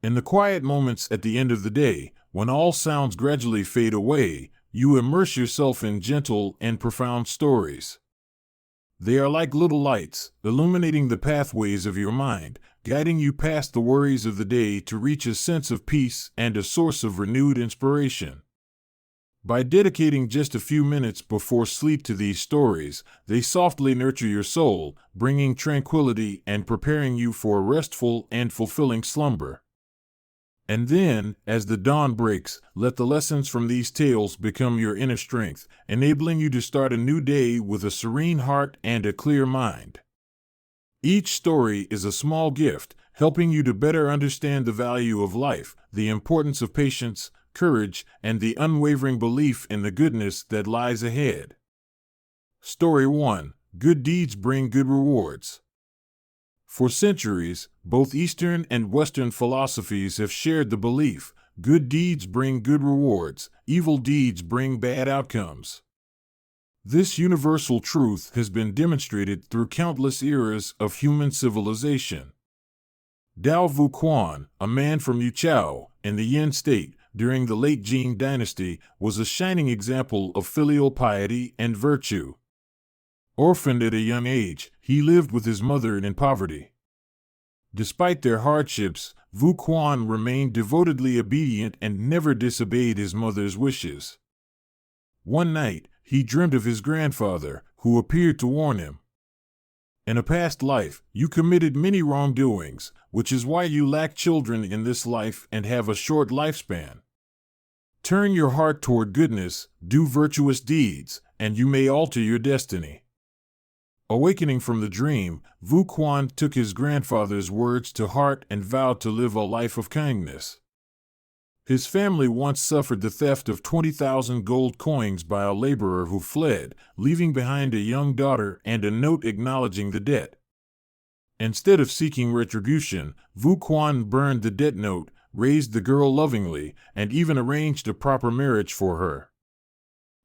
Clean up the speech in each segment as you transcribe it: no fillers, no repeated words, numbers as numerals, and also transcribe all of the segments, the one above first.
In the quiet moments at the end of the day, when all sounds gradually fade away, you immerse yourself in gentle and profound stories. They are like little lights, illuminating the pathways of your mind, guiding you past the worries of the day to reach a sense of peace and a source of renewed inspiration. By dedicating just a few minutes before sleep to these stories, they softly nurture your soul, bringing tranquility and preparing you for a restful and fulfilling slumber. And then, as the dawn breaks, let the lessons from these tales become your inner strength, enabling you to start a new day with a serene heart and a clear mind. Each story is a small gift, helping you to better understand the value of life, the importance of patience, courage, and the unwavering belief in the goodness that lies ahead. Story 1. Good deeds bring good rewards. For centuries, both Eastern and Western philosophies have shared the belief, good deeds bring good rewards, evil deeds bring bad outcomes. This universal truth has been demonstrated through countless eras of human civilization. Dao Vu Quan, a man from Yuchao, in the Yin state, during the late Jin dynasty, was a shining example of filial piety and virtue. Orphaned at a young age, he lived with his mother in poverty. Despite their hardships, Vu Quan remained devotedly obedient and never disobeyed his mother's wishes. One night, he dreamt of his grandfather, who appeared to warn him. In a past life, you committed many wrongdoings, which is why you lack children in this life and have a short lifespan. Turn your heart toward goodness, do virtuous deeds, and you may alter your destiny. Awakening from the dream, Vu Quan took his grandfather's words to heart and vowed to live a life of kindness. His family once suffered the theft of 20,000 gold coins by a laborer who fled, leaving behind a young daughter and a note acknowledging the debt. Instead of seeking retribution, Vu Quan burned the debt note, raised the girl lovingly, and even arranged a proper marriage for her.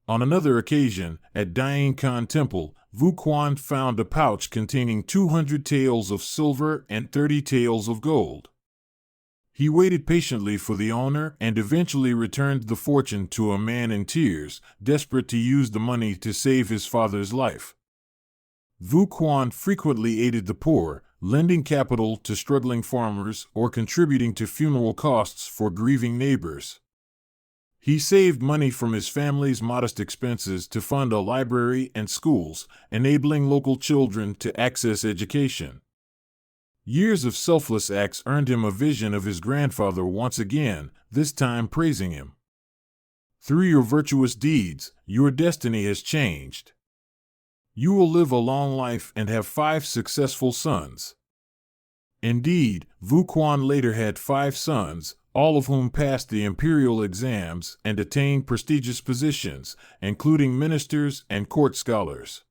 On another occasion, at Dian Khan Temple, Vu Quan found a pouch containing 200 taels of silver and 30 taels of gold. He waited patiently for the owner and eventually returned the fortune to a man in tears, desperate to use the money to save his father's life. Vu Quan frequently aided the poor, lending capital to struggling farmers or contributing to funeral costs for grieving neighbors. He saved money from his family's modest expenses to fund a library and schools, enabling local children to access education. Years of selfless acts earned him a vision of his grandfather once again, this time praising him. Through your virtuous deeds, your destiny has changed. You will live a long life and have 5 successful sons. Indeed, Vu Quan later had 5 sons, all of whom passed the imperial exams and attained prestigious positions, including ministers and court scholars.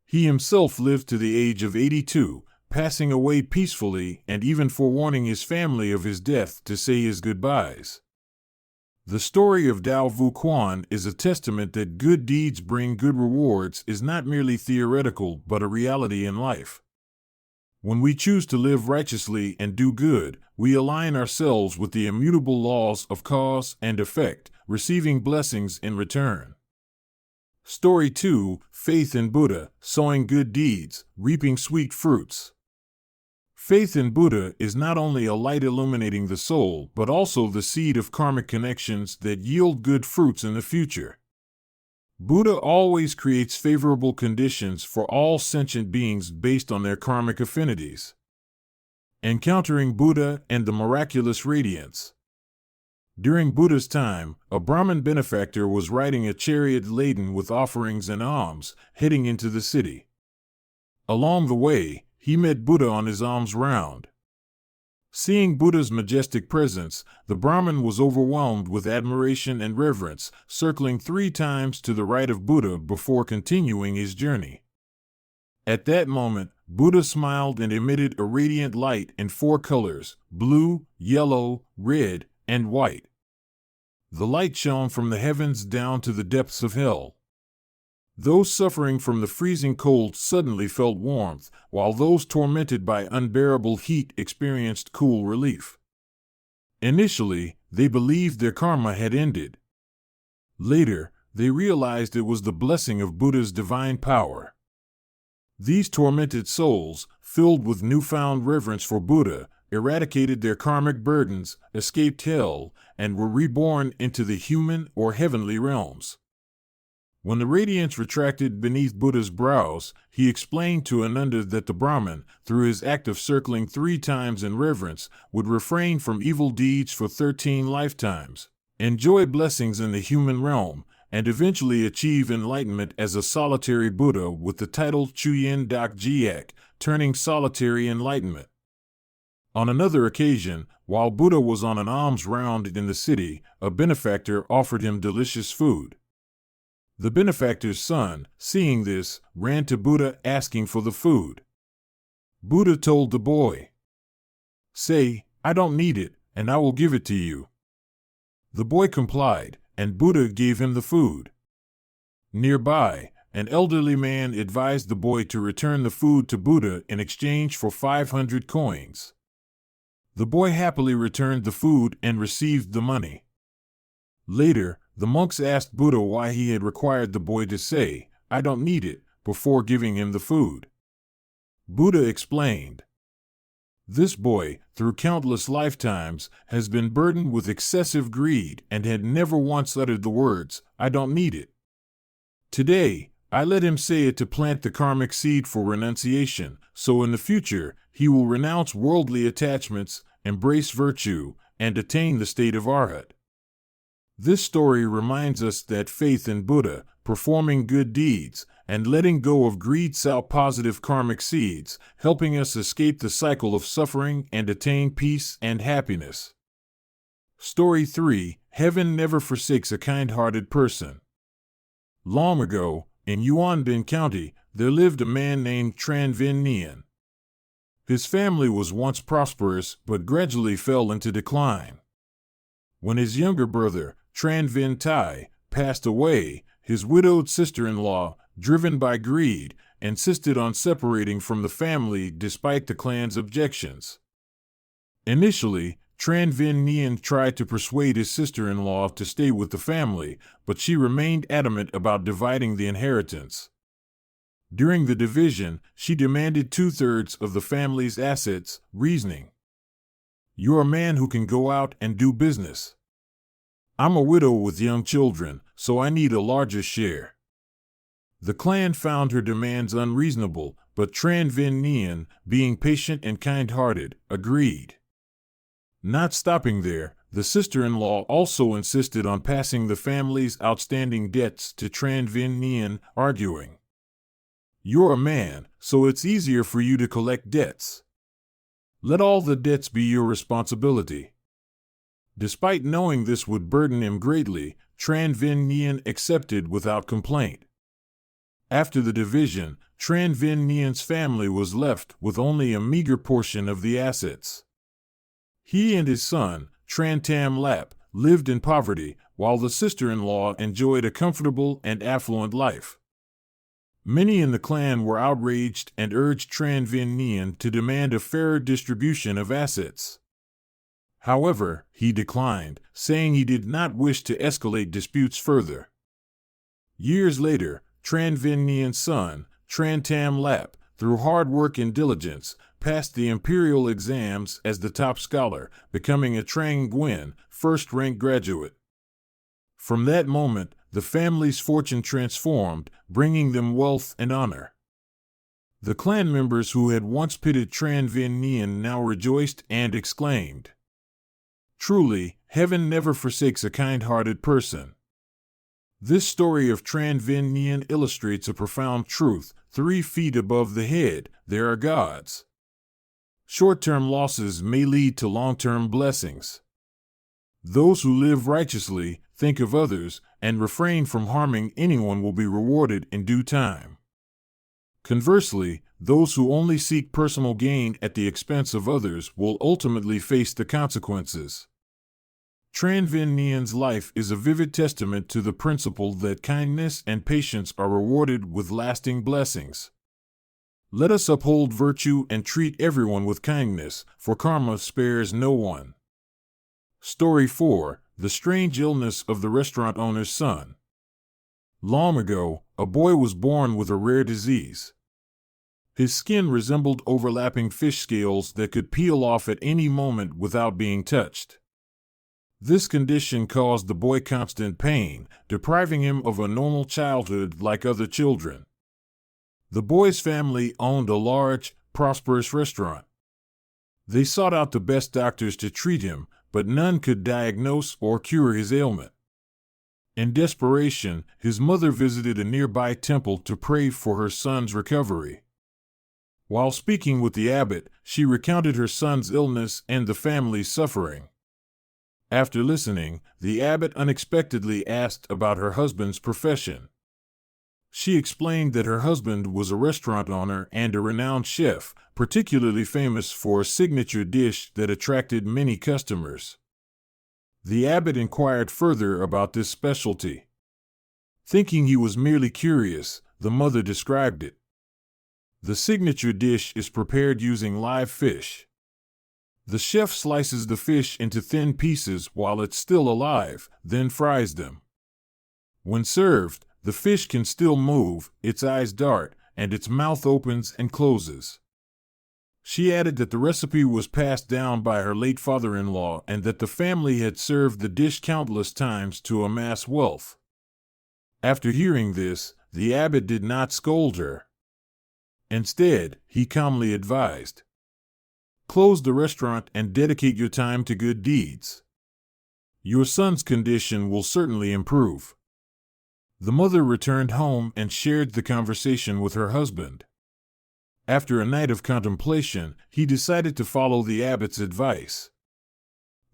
He himself lived to the age of 82, passing away peacefully and even forewarning his family of his death to say his goodbyes. The story of Dao Vu Quan is a testament that good deeds bring good rewards is not merely theoretical but a reality in life. When we choose to live righteously and do good, we align ourselves with the immutable laws of cause and effect, receiving blessings in return. Story 2. Faith in Buddha, sowing good deeds, reaping sweet fruits. Faith in Buddha is not only a light illuminating the soul, but also the seed of karmic connections that yield good fruits in the future. Buddha always creates favorable conditions for all sentient beings based on their karmic affinities. Encountering Buddha and the miraculous radiance. During Buddha's time, a Brahmin benefactor was riding a chariot laden with offerings and alms, heading into the city. Along the way, he met Buddha on his alms round. Seeing Buddha's majestic presence, the Brahmin was overwhelmed with admiration and reverence, circling 3 times to the right of Buddha before continuing his journey. At that moment, Buddha smiled and emitted a radiant light in 4 colors: blue, yellow, red, and white. The light shone from the heavens down to the depths of hell. Those suffering from the freezing cold suddenly felt warmth, while those tormented by unbearable heat experienced cool relief. Initially, they believed their karma had ended. Later, they realized it was the blessing of Buddha's divine power. These tormented souls, filled with newfound reverence for Buddha, eradicated their karmic burdens, escaped hell, and were reborn into the human or heavenly realms. When the radiance retracted beneath Buddha's brows, he explained to Ananda that the Brahmin, through his act of circling 3 times in reverence, would refrain from evil deeds for 13 lifetimes, enjoy blessings in the human realm, and eventually achieve enlightenment as a solitary Buddha with the title Chuyen Dak Jiak, turning solitary enlightenment. On another occasion, while Buddha was on an alms round in the city, a benefactor offered him delicious food. The benefactor's son, seeing this, ran to Buddha asking for the food. Buddha told the boy, "Say, I don't need it, and I will give it to you." The boy complied, and Buddha gave him the food. Nearby, an elderly man advised the boy to return the food to Buddha in exchange for 500 coins. The boy happily returned the food and received the money. Later, the monks asked Buddha why he had required the boy to say, "I don't need it," before giving him the food. Buddha explained, "This boy, through countless lifetimes, has been burdened with excessive greed and had never once uttered the words, 'I don't need it.' Today, I let him say it to plant the karmic seed for renunciation, so in the future, he will renounce worldly attachments, embrace virtue, and attain the state of Arhat." This story reminds us that faith in Buddha, performing good deeds, and letting go of greed sow positive karmic seeds, helping us escape the cycle of suffering and attain peace and happiness. Story 3: Heaven never forsakes a kind-hearted person. Long ago, in Yuanbin County, there lived a man named Tran Vinh Nien. His family was once prosperous but gradually fell into decline. When his younger brother, Tran Vinh Tai, passed away, his widowed sister-in-law, driven by greed, insisted on separating from the family despite the clan's objections. Initially, Tran Vinh Nien tried to persuade his sister-in-law to stay with the family, but she remained adamant about dividing the inheritance. During the division, she demanded 2/3 of the family's assets, reasoning, "You're a man who can go out and do business. I'm a widow with young children, so I need a larger share." The clan found her demands unreasonable, but Tran Vinh Nien, being patient and kind-hearted, agreed. Not stopping there, the sister-in-law also insisted on passing the family's outstanding debts to Tran Vinh Nien, arguing, "You're a man, so it's easier for you to collect debts. Let all the debts be your responsibility." Despite knowing this would burden him greatly, Tran Vinh Nien accepted without complaint. After the division, Tran Vinh Nien's family was left with only a meager portion of the assets. He and his son, Tran Tam Lap, lived in poverty, while the sister-in-law enjoyed a comfortable and affluent life. Many in the clan were outraged and urged Tran Vinh Nien to demand a fairer distribution of assets. However, he declined, saying he did not wish to escalate disputes further. Years later, Tran Vinh Nien's son, Tran Tam Lap, through hard work and diligence, passed the imperial exams as the top scholar, becoming a Trang Nguyen, first-rank graduate. From that moment, the family's fortune transformed, bringing them wealth and honor. The clan members who had once pitied Tran Vinh Nien now rejoiced and exclaimed, "Truly, heaven never forsakes a kind-hearted person." This story of Tran Vinh Nien illustrates a profound truth: 3 feet above the head, there are gods. Short-term losses may lead to long-term blessings. Those who live righteously, think of others, and refrain from harming anyone will be rewarded in due time. Conversely, those who only seek personal gain at the expense of others will ultimately face the consequences. Tran Vinh Nien's life is a vivid testament to the principle that kindness and patience are rewarded with lasting blessings. Let us uphold virtue and treat everyone with kindness, for karma spares no one. Story 4: The Strange Illness of the Restaurant Owner's Son. Long ago, a boy was born with a rare disease. His skin resembled overlapping fish scales that could peel off at any moment without being touched. This condition caused the boy constant pain, depriving him of a normal childhood like other children. The boy's family owned a large, prosperous restaurant. They sought out the best doctors to treat him, but none could diagnose or cure his ailment. In desperation, his mother visited a nearby temple to pray for her son's recovery. While speaking with the abbot, she recounted her son's illness and the family's suffering. After listening, the abbot unexpectedly asked about her husband's profession. She explained that her husband was a restaurant owner and a renowned chef, particularly famous for a signature dish that attracted many customers. The abbot inquired further about this specialty. Thinking he was merely curious, the mother described it. The signature dish is prepared using live fish. The chef slices the fish into thin pieces while it's still alive, then fries them. When served, the fish can still move, its eyes dart, and its mouth opens and closes. She added that the recipe was passed down by her late father-in-law and that the family had served the dish countless times to amass wealth. After hearing this, the abbot did not scold her. Instead, he calmly advised, "Close the restaurant and dedicate your time to good deeds. Your son's condition will certainly improve." The mother returned home and shared the conversation with her husband. After a night of contemplation, he decided to follow the abbot's advice.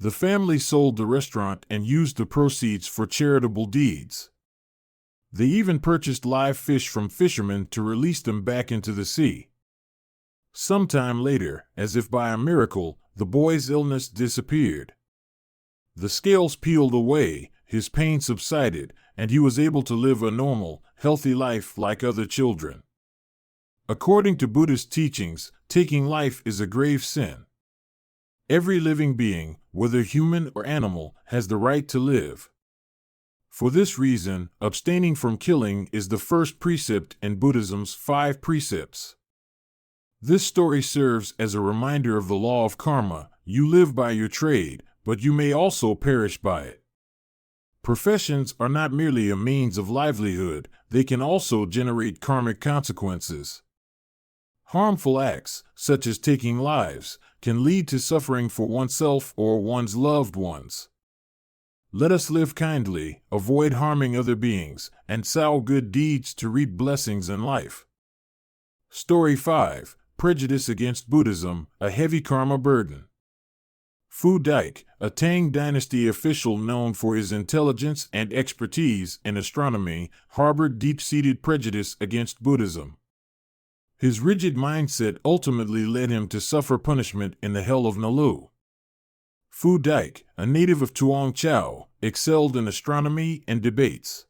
The family sold the restaurant and used the proceeds for charitable deeds. They even purchased live fish from fishermen to release them back into the sea. Sometime later, as if by a miracle, the boy's illness disappeared. The scales peeled away, his pain subsided, and he was able to live a normal, healthy life like other children. According to Buddhist teachings, taking life is a grave sin. Every living being, whether human or animal, has the right to live. For this reason, abstaining from killing is the first precept in Buddhism's 5 precepts. This story serves as a reminder of the law of karma. You live by your trade, but you may also perish by it. Professions are not merely a means of livelihood, they can also generate karmic consequences. Harmful acts, such as taking lives, can lead to suffering for oneself or one's loved ones. Let us live kindly, avoid harming other beings, and sow good deeds to reap blessings in life. Story 5: Prejudice Against Buddhism, a Heavy Karma Burden. Fu Daik, a Tang dynasty official known for his intelligence and expertise in astronomy, harbored deep-seated prejudice against Buddhism. His rigid mindset ultimately led him to suffer punishment in the hell of Nalu. Fu Daik, a native of Tuong Chau, excelled in astronomy and debates.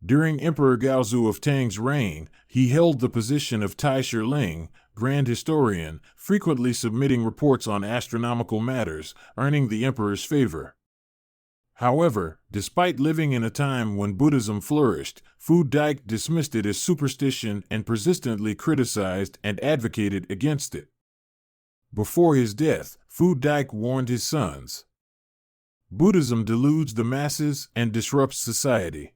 During Emperor Gaozu of Tang's reign, he held the position of Tai Shirling, Grand Historian, frequently submitting reports on astronomical matters, earning the emperor's favor. However, despite living in a time when Buddhism flourished, Fu Daik dismissed it as superstition and persistently criticized and advocated against it. Before his death, Fu Daik warned his sons, "Buddhism deludes the masses and disrupts society.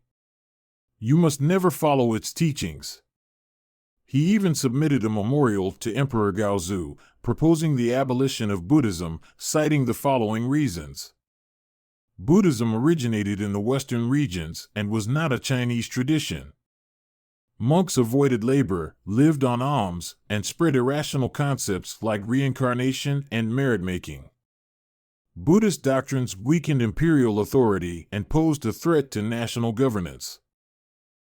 You must never follow its teachings." He even submitted a memorial to Emperor Gaozu, proposing the abolition of Buddhism, citing the following reasons. Buddhism originated in the Western regions and was not a Chinese tradition. Monks avoided labor, lived on alms, and spread irrational concepts like reincarnation and merit-making. Buddhist doctrines weakened imperial authority and posed a threat to national governance.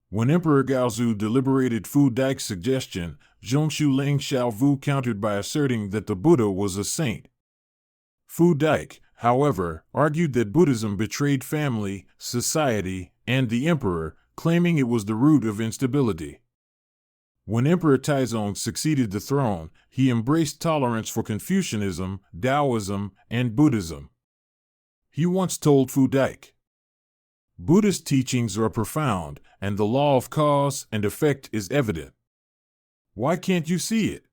When Emperor Gaozu deliberated Fu Daik's suggestion, Zhongshu Ling Xiaovu countered by asserting that the Buddha was a saint. Fu Daik, however, argued that Buddhism betrayed family, society, and the emperor, claiming it was the root of instability. When Emperor Taizong succeeded the throne, he embraced tolerance for Confucianism, Taoism, and Buddhism. He once told Fu Dike, "Buddhist teachings are profound, and the law of cause and effect is evident. Why can't you see it?"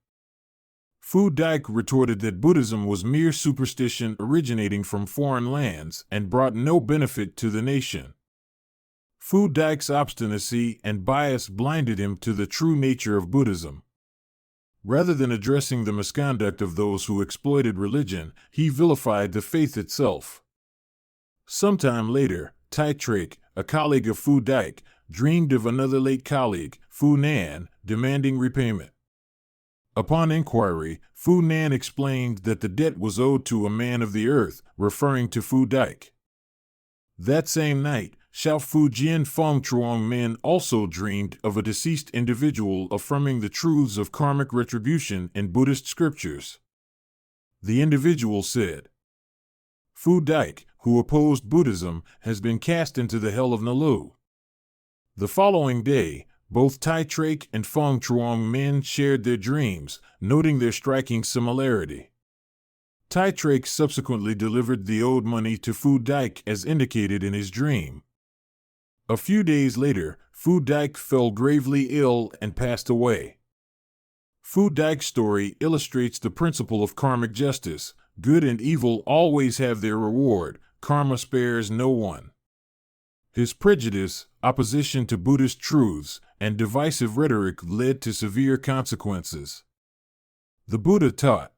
Fu Dike retorted that Buddhism was mere superstition originating from foreign lands and brought no benefit to the nation. Fu Dike's obstinacy and bias blinded him to the true nature of Buddhism. Rather than addressing the misconduct of those who exploited religion, he vilified the faith itself. Sometime later, Tai Trek, a colleague of Fu Dike, dreamed of another late colleague, Fu Nan, demanding repayment. Upon inquiry, Fu Nan explained that the debt was owed to a man of the earth, referring to Fu Dike. That same night, Xiao Fu Jian Feng Truong Men also dreamed of a deceased individual affirming the truths of karmic retribution in Buddhist scriptures. The individual said, "Fu Dike, who opposed Buddhism, has been cast into the hell of Nalu." The following day, both Tai Trek and Feng Truong Men shared their dreams, noting their striking similarity. Tai Trek subsequently delivered the owed money to Fu Dike as indicated in his dream. A few days later, Fu Dike fell gravely ill and passed away. Fu Dike's story illustrates the principle of karmic justice. Good and evil always have their reward. Karma spares no one. His prejudice, opposition to Buddhist truths, and divisive rhetoric led to severe consequences. The Buddha taught,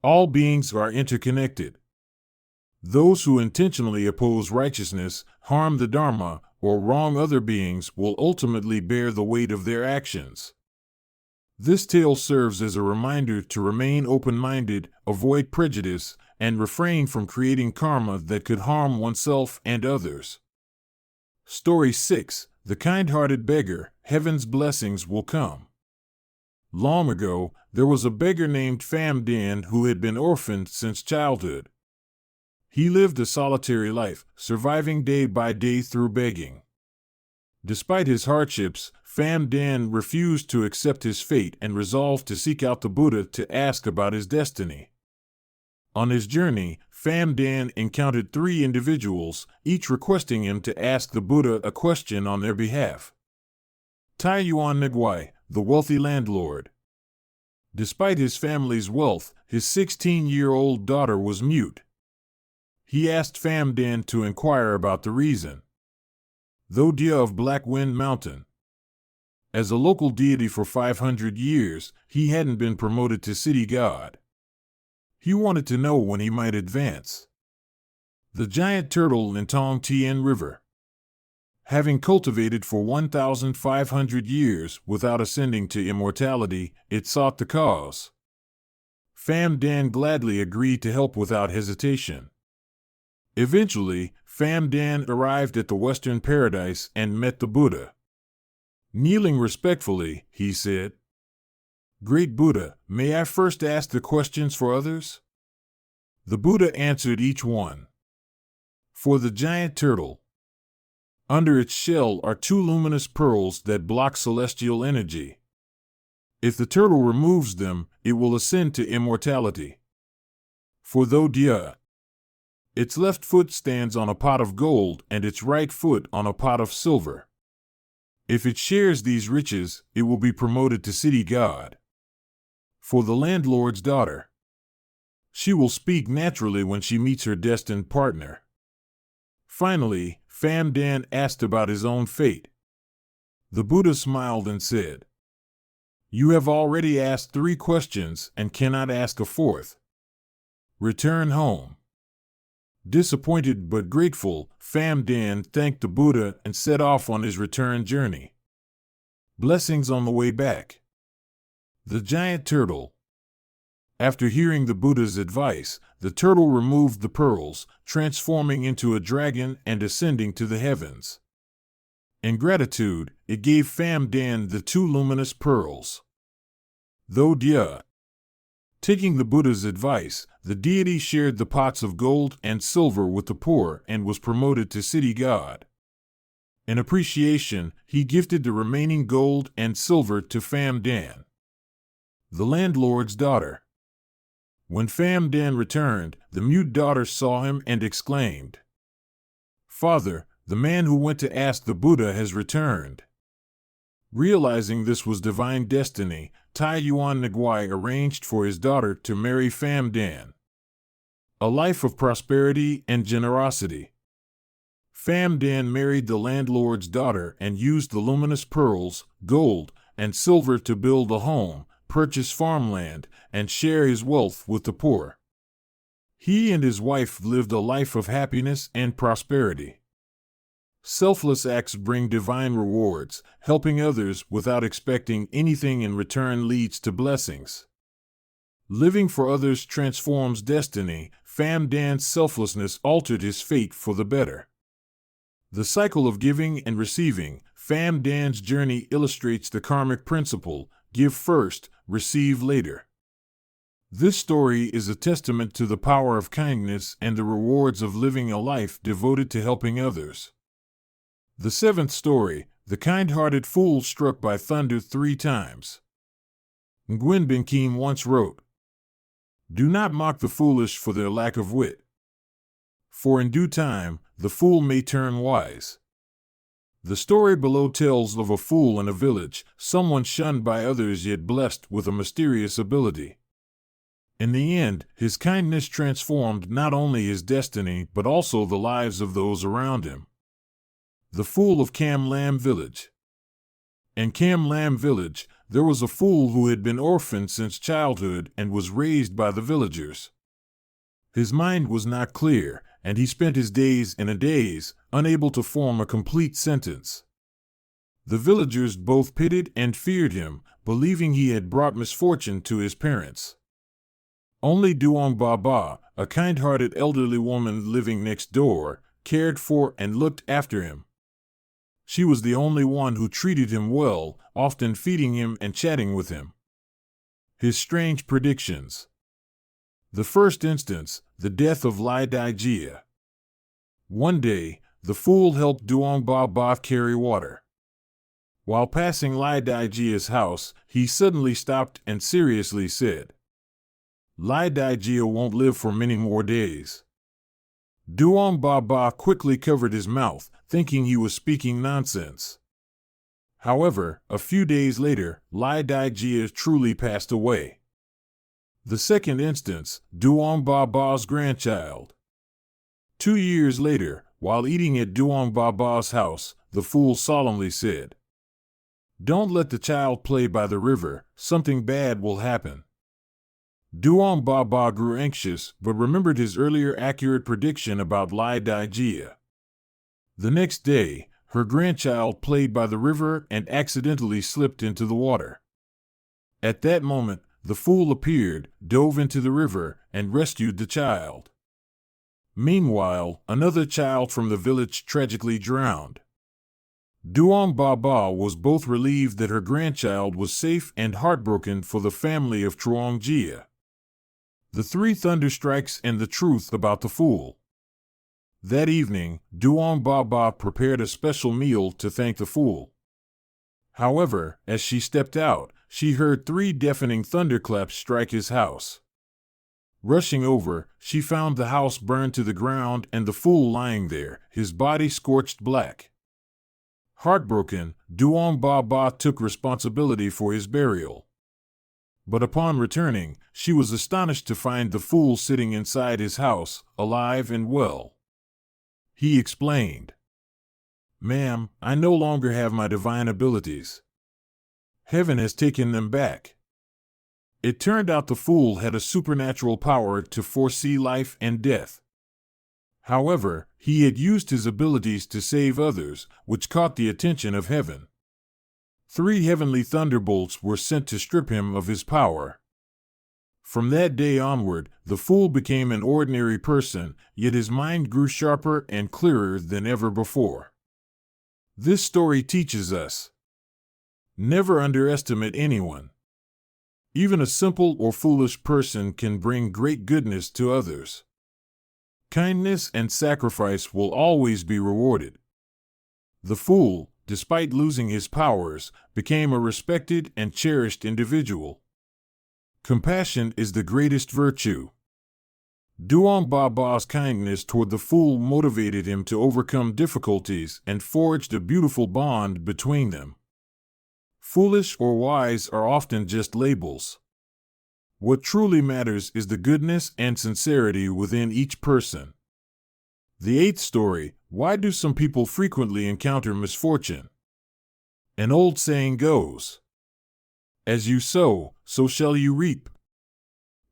"All beings are interconnected. Those who intentionally oppose righteousness, harm the Dharma, or wrong other beings will ultimately bear the weight of their actions." This tale serves as a reminder to remain open-minded, avoid prejudice, and refrain from creating karma that could harm oneself and others. Story 6. The Kind-Hearted Beggar. Heaven's Blessings Will Come. Long ago, there was a beggar named Pham Dan who had been orphaned since childhood. He lived a solitary life, surviving day by day through begging. Despite his hardships, Pham Dan refused to accept his fate and resolved to seek out the Buddha to ask about his destiny. On his journey, Pham Dan encountered 3 individuals, each requesting him to ask the Buddha a question on their behalf. Tai Yuan Ngwai, the wealthy landlord. Despite his family's wealth, his 16-year-old daughter was mute. He asked Pham Dan to inquire about the reason. Tho Dia of Black Wind Mountain. As a local deity for 500 years, he hadn't been promoted to city god. He wanted to know when he might advance. The giant turtle in Tong Tien River. Having cultivated for 1,500 years without ascending to immortality, it sought the cause. Pham Dan gladly agreed to help without hesitation. Eventually, Pham Dan arrived at the Western Paradise and met the Buddha. Kneeling respectfully, he said, "Great Buddha, may I first ask the questions for others?" The Buddha answered each one. For the giant turtle. Under its shell are 2 luminous pearls that block celestial energy. If the turtle removes them, it will ascend to immortality. For Tho Dia. Its left foot stands on a pot of gold and its right foot on a pot of silver. If it shares these riches, it will be promoted to city god. For the landlord's daughter. She will speak naturally when she meets her destined partner. Finally, Pham Dan asked about his own fate. The Buddha smiled and said, "You have already asked 3 questions and cannot ask a 4th. Return home." Disappointed but grateful, Pham Dan thanked the Buddha and set off on his return journey. Blessings on the way back. The giant turtle. After hearing the Buddha's advice, the turtle removed the pearls, transforming into a dragon and ascending to the heavens. In gratitude, it gave Pham Dan the 2 luminous pearls. Tho Dia. Taking the Buddha's advice, the deity shared the pots of gold and silver with the poor and was promoted to city god. In appreciation, he gifted the remaining gold and silver to Pham Dan. The landlord's daughter. When Pham Dan returned, the mute daughter saw him and exclaimed, "Father, the man who went to ask the Buddha has returned." Realizing this was divine destiny, Tai Yuan Nguai arranged for his daughter to marry Pham Dan. A life of prosperity and generosity. Pham Dan married the landlord's daughter and used the luminous pearls, gold, and silver to build a home, purchase farmland, and share his wealth with the poor. He and his wife lived a life of happiness and prosperity. Selfless acts bring divine rewards. Helping others without expecting anything in return leads to blessings. Living for others transforms destiny. Pham Dan's selflessness altered his fate for the better. The cycle of giving and receiving. Pham Dan's journey illustrates the karmic principle: give first, receive later. This story is a testament to the power of kindness and the rewards of living a life devoted to helping others. The seventh story, the kind-hearted fool struck by thunder 3 times. Nguyen Binh Kim once wrote, "Do not mock the foolish for their lack of wit. For in due time, the fool may turn wise." The story below tells of a fool in a village, someone shunned by others yet blessed with a mysterious ability. In the end, his kindness transformed not only his destiny but also the lives of those around him. The Fool of Cam Lam Village. In Cam Lam Village, there was a fool who had been orphaned since childhood and was raised by the villagers. His mind was not clear, and he spent his days in a daze, unable to form a complete sentence. The villagers both pitied and feared him, believing he had brought misfortune to his parents. Only Duong Baba, a kind-hearted elderly woman living next door, cared for and looked after him. She was the only one who treated him well, often feeding him and chatting with him. His strange predictions. The first instance, the death of Lai Dai Jia. One day, the fool helped Duong Baba carry water. While passing Lai Dai Jia's house, he suddenly stopped and seriously said, "Lai Dai Jia won't live for many more days." Duong Baba quickly covered his mouth, thinking he was speaking nonsense. However, a few days later, Lai Dai Jia truly passed away. The second instance, Duong Baba's grandchild. 2 years later, while eating at Duong Baba's house, the fool solemnly said, "Don't let the child play by the river, something bad will happen." Duong Baba grew anxious but remembered his earlier accurate prediction about Lai Dai Jia. The next day, her grandchild played by the river and accidentally slipped into the water. At that moment, the fool appeared, dove into the river, and rescued the child. Meanwhile, another child from the village tragically drowned. Duong Baba was both relieved that her grandchild was safe and heartbroken for the family of Truong Jia. The 3 thunderstrikes and the truth about the fool. That evening, Duong Baba prepared a special meal to thank the fool. However, as she stepped out, she heard 3 deafening thunderclaps strike his house. Rushing over, she found the house burned to the ground and the fool lying there, his body scorched black. Heartbroken, Duong Baba took responsibility for his burial. But upon returning, she was astonished to find the fool sitting inside his house, alive and well. He explained, "Ma'am, I no longer have my divine abilities. Heaven has taken them back." It turned out the fool had a supernatural power to foresee life and death. However, he had used his abilities to save others, which caught the attention of heaven. 3 heavenly thunderbolts were sent to strip him of his power. From that day onward, the fool became an ordinary person, yet his mind grew sharper and clearer than ever before. This story teaches us: never underestimate anyone. Even a simple or foolish person can bring great goodness to others. Kindness and sacrifice will always be rewarded. The fool, despite losing his powers, became a respected and cherished individual. Compassion is the greatest virtue. Duong Baba's kindness toward the fool motivated him to overcome difficulties and forged a beautiful bond between them. Foolish or wise are often just labels. What truly matters is the goodness and sincerity within each person. The eighth story: why do some people frequently encounter misfortune? An old saying goes, "As you sow, so shall you reap."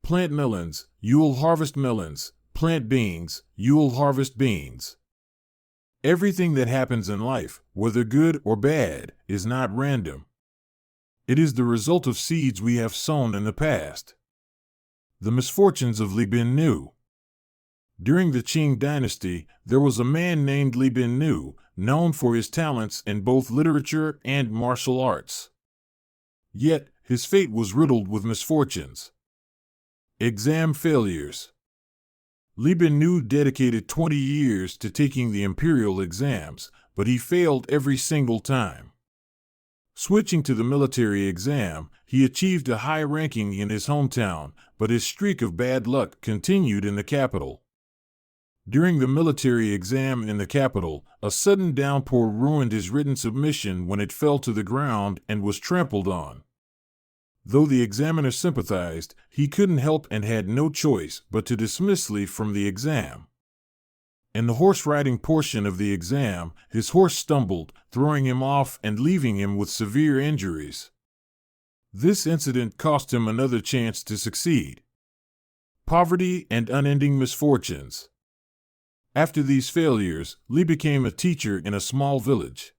Plant melons, you will harvest melons. Plant beans, you will harvest beans. Everything that happens in life, whether good or bad, is not random. It is the result of seeds we have sown in the past. The misfortunes of Li Bin Nu. During the Qing dynasty, there was a man named Li Bin Nu, known for his talents in both literature and martial arts. Yet, his fate was riddled with misfortunes. Exam failures. Li Bin Nu dedicated 20 years to taking the imperial exams, but he failed every single time. Switching to the military exam, he achieved a high ranking in his hometown, but his streak of bad luck continued in the capital. During the military exam in the capital, a sudden downpour ruined his written submission when it fell to the ground and was trampled on. Though the examiner sympathized, he couldn't help and had no choice but to dismiss Li from the exam. In the horse riding portion of the exam, his horse stumbled, throwing him off and leaving him with severe injuries. This incident cost him another chance to succeed. Poverty and unending misfortunes. After these failures, Li became a teacher in a small village.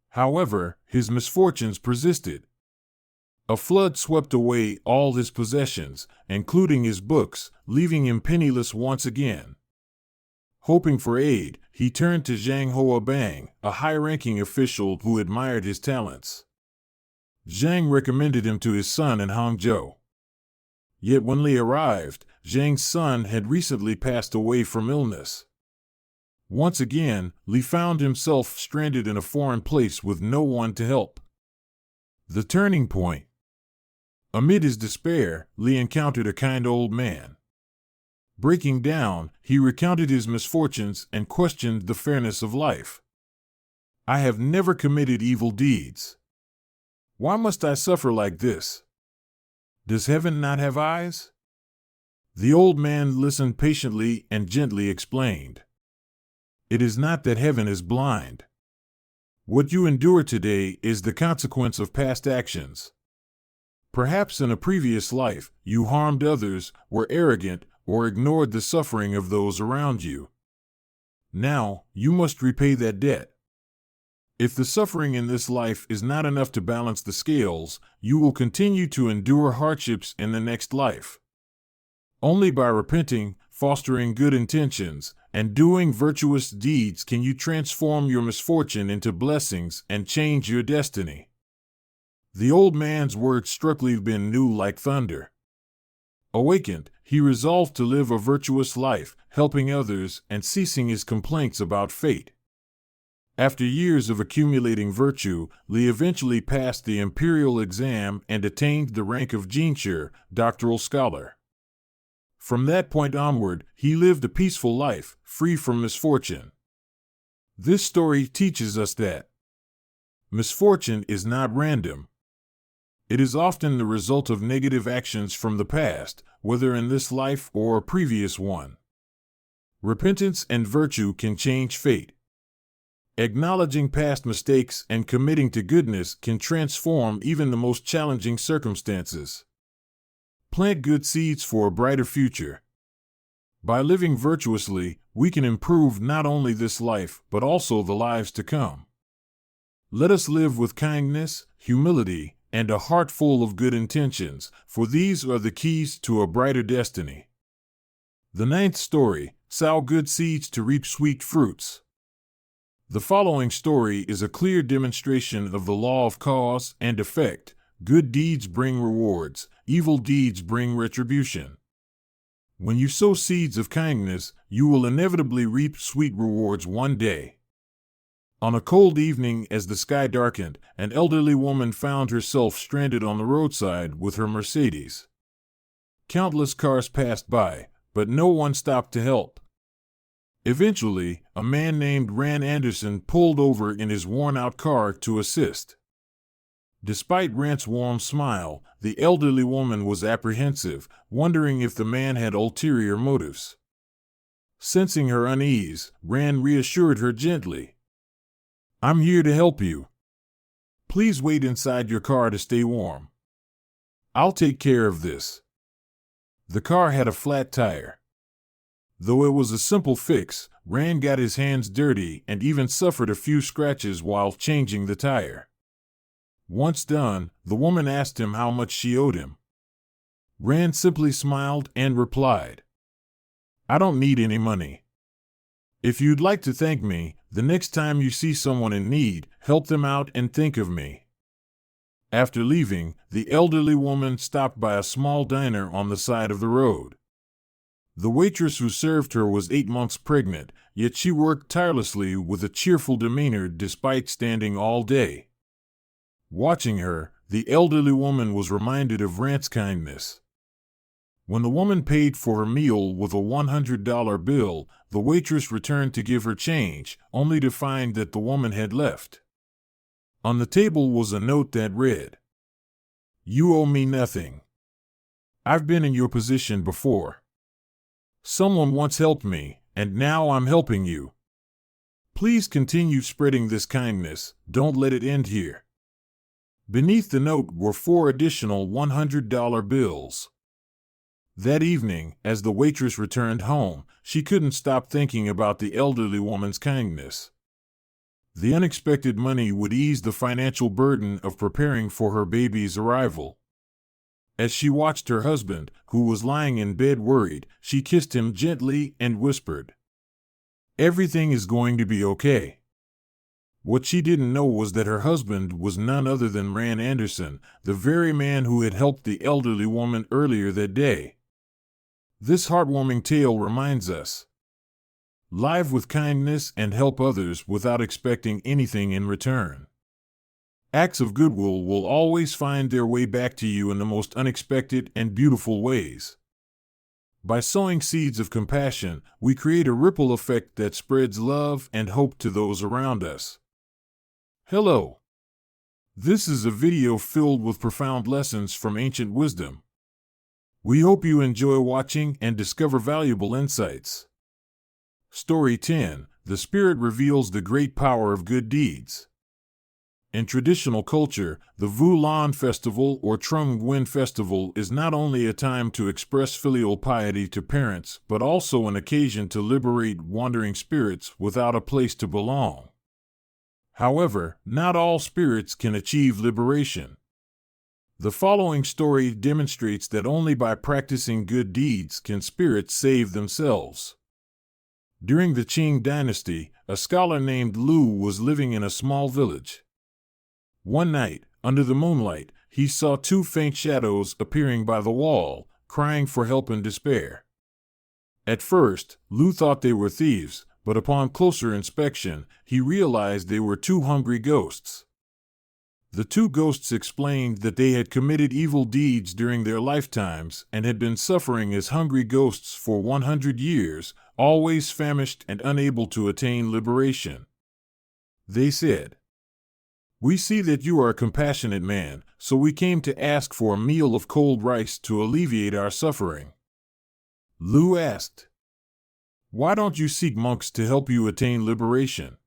However, his misfortunes persisted. A flood swept away all his possessions, including his books, leaving him penniless once again. Hoping for aid, he turned to Zhang Hoa Bang, a high-ranking official who admired his talents. Zhang recommended him to his son in Hangzhou. Yet when Li arrived, Zhang's son had recently passed away from illness. Once again, Li found himself stranded in a foreign place with no one to help. The turning point. Amid his despair, Li encountered a kind old man. Breaking down, he recounted his misfortunes and questioned the fairness of life. "I have never committed evil deeds. Why must I suffer like this? Does heaven not have eyes?" The old man listened patiently and gently explained. "It is not that heaven is blind. What you endure today is the consequence of past actions. Perhaps in a previous life, you harmed others, were arrogant, or ignored the suffering of those around you. Now, you must repay that debt. If the suffering in this life is not enough to balance the scales, you will continue to endure hardships in the next life. Only by repenting, fostering good intentions, and doing virtuous deeds can you transform your misfortune into blessings and change your destiny." The old man's words struck Li Bin Nu like thunder. Awakened, he resolved to live a virtuous life, helping others and ceasing his complaints about fate. After years of accumulating virtue, Li eventually passed the imperial exam and attained the rank of Jinshi, doctoral scholar. From that point onward, he lived a peaceful life, free from misfortune. This story teaches us that misfortune is not random. It is often the result of negative actions from the past, whether in this life or a previous one. Repentance and virtue can change fate. Acknowledging past mistakes and committing to goodness can transform even the most challenging circumstances. Plant good seeds for a brighter future. By living virtuously, we can improve not only this life but also the lives to come. Let us live with kindness, humility, and a heart full of good intentions, for these are the keys to a brighter destiny. The ninth story: sow good seeds to reap sweet fruits. The following story is a clear demonstration of the law of cause and effect. Good deeds bring rewards, evil deeds bring retribution. When you sow seeds of kindness, you will inevitably reap sweet rewards one day. On a cold evening, as the sky darkened, an elderly woman found herself stranded on the roadside with her Mercedes. Countless cars passed by, but no one stopped to help. Eventually, a man named Rand Anderson pulled over in his worn-out car to assist. Despite Rand's warm smile, the elderly woman was apprehensive, wondering if the man had ulterior motives. Sensing her unease, Rand reassured her gently. "I'm here to help you. Please wait inside your car to stay warm. I'll take care of this." The car had a flat tire. Though it was a simple fix, Rand got his hands dirty and even suffered a few scratches while changing the tire. Once done, the woman asked him how much she owed him. Rand simply smiled and replied, "I don't need any money. If you'd like to thank me, the next time you see someone in need, help them out and think of me." After leaving, the elderly woman stopped by a small diner on the side of the road. The waitress who served her was 8 months pregnant, yet she worked tirelessly with a cheerful demeanor despite standing all day. Watching her, the elderly woman was reminded of Rand's kindness. When the woman paid for her meal with a $100 bill, the waitress returned to give her change, only to find that the woman had left. On the table was a note that read, "You owe me nothing. I've been in your position before. Someone once helped me, and now I'm helping you. Please continue spreading this kindness, don't let it end here." Beneath the note were 4 additional $100 bills. That evening, as the waitress returned home, she couldn't stop thinking about the elderly woman's kindness. The unexpected money would ease the financial burden of preparing for her baby's arrival. As she watched her husband, who was lying in bed worried, she kissed him gently and whispered, "Everything is going to be okay." What she didn't know was that her husband was none other than Rand Anderson, the very man who had helped the elderly woman earlier that day. This heartwarming tale reminds us, live with kindness and help others without expecting anything in return. Acts of goodwill will always find their way back to you in the most unexpected and beautiful ways. By sowing seeds of compassion, we create a ripple effect that spreads love and hope to those around us. Hello. This is a video filled with profound lessons from ancient wisdom. We hope you enjoy watching and discover valuable insights. Story 10. The Spirit reveals the great power of good deeds. In traditional culture, the Vu Lan Festival or Trung Nguyen Festival is not only a time to express filial piety to parents, but also an occasion to liberate wandering spirits without a place to belong. However, not all spirits can achieve liberation. The following story demonstrates that only by practicing good deeds can spirits save themselves. During the Qing dynasty, a scholar named Lu was living in a small village. One night, under the moonlight, he saw 2 faint shadows appearing by the wall, crying for help in despair. At first, Lu thought they were thieves, but upon closer inspection, he realized they were 2 hungry ghosts. The 2 ghosts explained that they had committed evil deeds during their lifetimes and had been suffering as hungry ghosts for 100 years, always famished and unable to attain liberation. They said, "We see that you are a compassionate man, so we came to ask for a meal of cold rice to alleviate our suffering." Lu asked, "Why don't you seek monks to help you attain liberation?"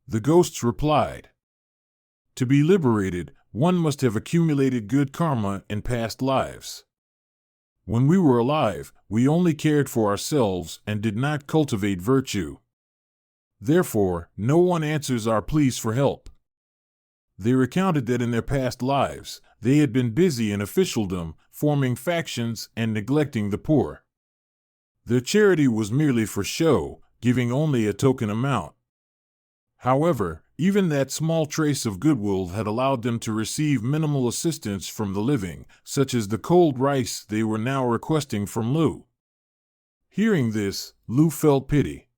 The ghosts replied, "To be liberated, one must have accumulated good karma in past lives. When we were alive, we only cared for ourselves and did not cultivate virtue. Therefore, no one answers our pleas for help." They recounted that in their past lives, they had been busy in officialdom, forming factions and neglecting the poor. Their charity was merely for show, giving only a token amount. However, even that small trace of goodwill had allowed them to receive minimal assistance from the living, such as the cold rice they were now requesting from Lu. Hearing this, Lu felt pity.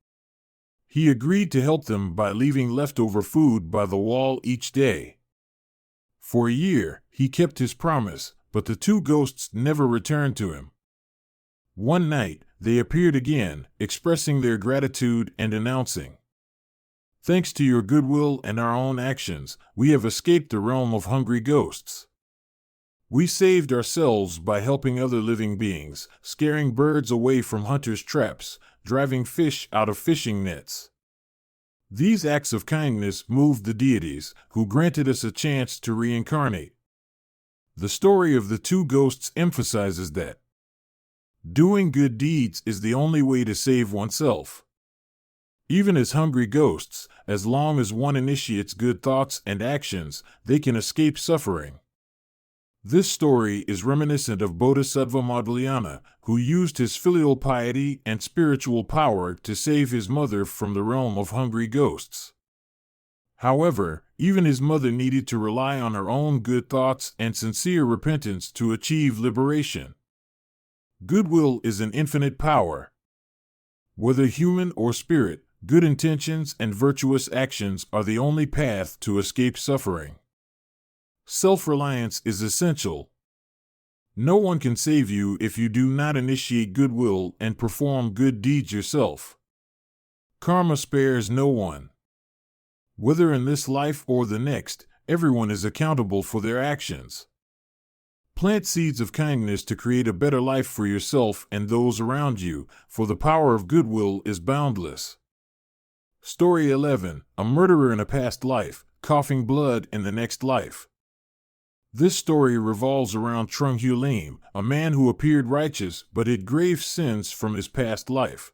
He agreed to help them by leaving leftover food by the wall each day. For a year, he kept his promise, but the two ghosts never returned to him. One night, they appeared again, expressing their gratitude and announcing, "Thanks to your goodwill and our own actions, we have escaped the realm of hungry ghosts. We saved ourselves by helping other living beings, scaring birds away from hunters' traps, driving fish out of fishing nets." These acts of kindness moved the deities, who granted us a chance to reincarnate. The story of the two ghosts emphasizes that doing good deeds is the only way to save oneself. Even as hungry ghosts, as long as one initiates good thoughts and actions, they can escape suffering. This story is reminiscent of Bodhisattva Madhyana, who used his filial piety and spiritual power to save his mother from the realm of hungry ghosts. However, even his mother needed to rely on her own good thoughts and sincere repentance to achieve liberation. Goodwill is an infinite power. Whether human or spirit, good intentions and virtuous actions are the only path to escape suffering. Self-reliance is essential. No one can save you if you do not initiate goodwill and perform good deeds yourself. Karma spares no one. Whether in this life or the next, everyone is accountable for their actions. Plant seeds of kindness to create a better life for yourself and those around you, for the power of goodwill is boundless. Story 11: A murderer in a past life, coughing blood in the next life. This story revolves around Trung Hu Lim, a man who appeared righteous but hid grave sins from his past life.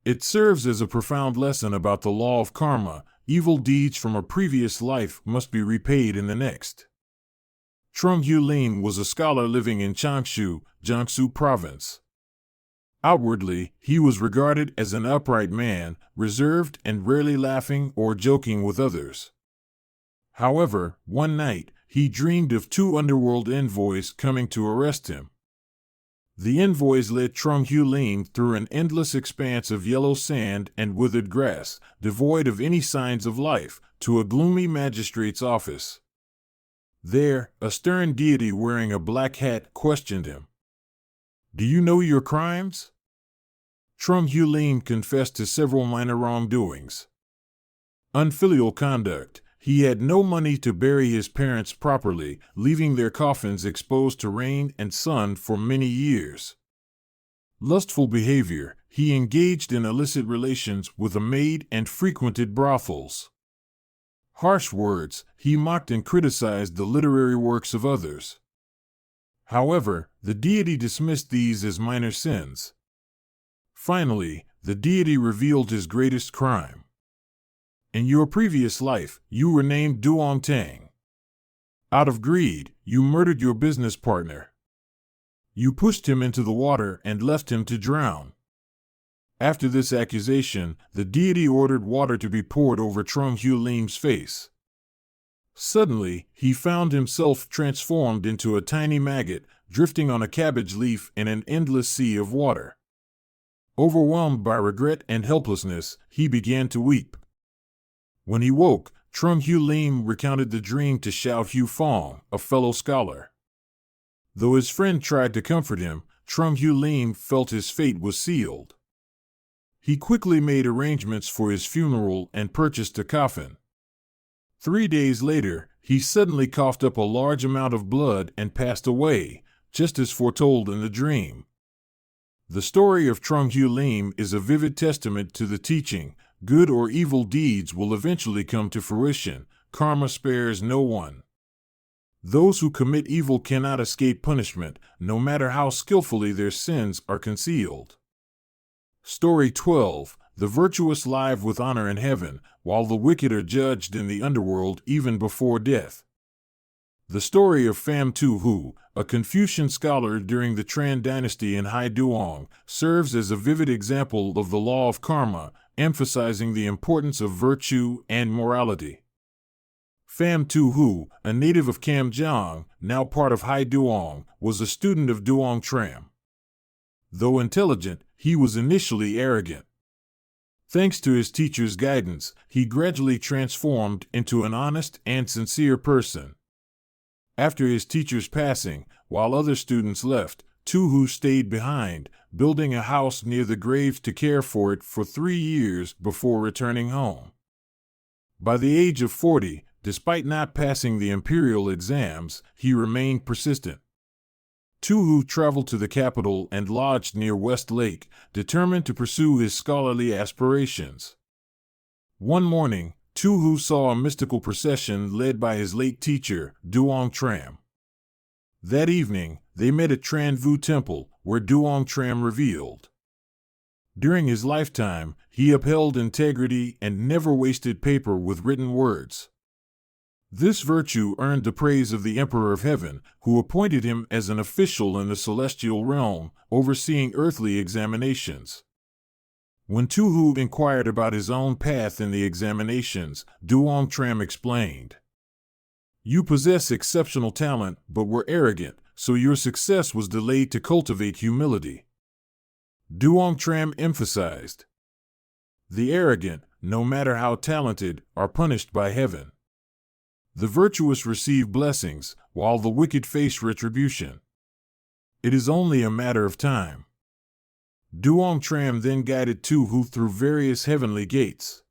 It serves as a profound lesson about the law of karma. Evil deeds from a previous life must be repaid in the next. Trung Hu Lim was a scholar living in Changshu, Jiangsu Province. Outwardly, he was regarded as an upright man, reserved and rarely laughing or joking with others. However, one night, he dreamed of two underworld envoys coming to arrest him. The envoys led Trung Hu Lim through an endless expanse of yellow sand and withered grass, devoid of any signs of life, to a gloomy magistrate's office. There, a stern deity wearing a black hat questioned him. "Do you know your crimes?" Trung Hu Lim confessed to several minor wrongdoings. Unfilial conduct. He had no money to bury his parents properly, leaving their coffins exposed to rain and sun for many years. Lustful behavior. He engaged in illicit relations with a maid and frequented brothels. Harsh words. He mocked and criticized the literary works of others. However, the deity dismissed these as minor sins. Finally, the deity revealed his greatest crime. "In your previous life, you were named Duong Tang. Out of greed, you murdered your business partner. You pushed him into the water and left him to drown." After this accusation, the deity ordered water to be poured over Trung Hu Lim's face. Suddenly, he found himself transformed into a tiny maggot, drifting on a cabbage leaf in an endless sea of water. Overwhelmed by regret and helplessness, he began to weep. When he woke, Trung Hu Lim recounted the dream to Xiao Hu Fong, a fellow scholar. Though his friend tried to comfort him, Trung Hu Lim felt his fate was sealed. He quickly made arrangements for his funeral and purchased a coffin. 3 days later, he suddenly coughed up a large amount of blood and passed away, just as foretold in the dream. The story of Trung Hu Lim is a vivid testament to the teaching, good or evil deeds will eventually come to fruition. Karma spares no one. Those who commit evil cannot escape punishment, no matter how skillfully their sins are concealed. Story 12. The virtuous live with honor in heaven, while the wicked are judged in the underworld even before death. The story of Pham Tu Hu, a Confucian scholar during the Tran dynasty in Hai Duong, serves as a vivid example of the law of karma, emphasizing the importance of virtue and morality. Pham Tu Hu, a native of Cam Jiang, now part of Hai Duong, was a student of Duong Tram. Though intelligent, he was initially arrogant. Thanks to his teacher's guidance, he gradually transformed into an honest and sincere person. After his teacher's passing, while other students left, Tu Hu stayed behind, building a house near the graves to care for it for 3 years before returning home. By the age of 40, despite not passing the imperial exams, he remained persistent. Tu Hu traveled to the capital and lodged near West Lake, determined to pursue his scholarly aspirations. One morning, Tu Hu saw a mystical procession led by his late teacher, Duong Tram. That evening, they met at Tran Vu Temple, where Duong Tram revealed. During his lifetime, he upheld integrity and never wasted paper with written words. This virtue earned the praise of the Emperor of Heaven, who appointed him as an official in the celestial realm, overseeing earthly examinations. When Tu Hu inquired about his own path in the examinations, Duong Tram explained, "You possess exceptional talent, but were arrogant, so your success was delayed to cultivate humility." Duong Tram emphasized, "The arrogant, no matter how talented, are punished by heaven. The virtuous receive blessings, while the wicked face retribution. It is only a matter of time." Duong Tram then guided Tu Hu through various heavenly gates.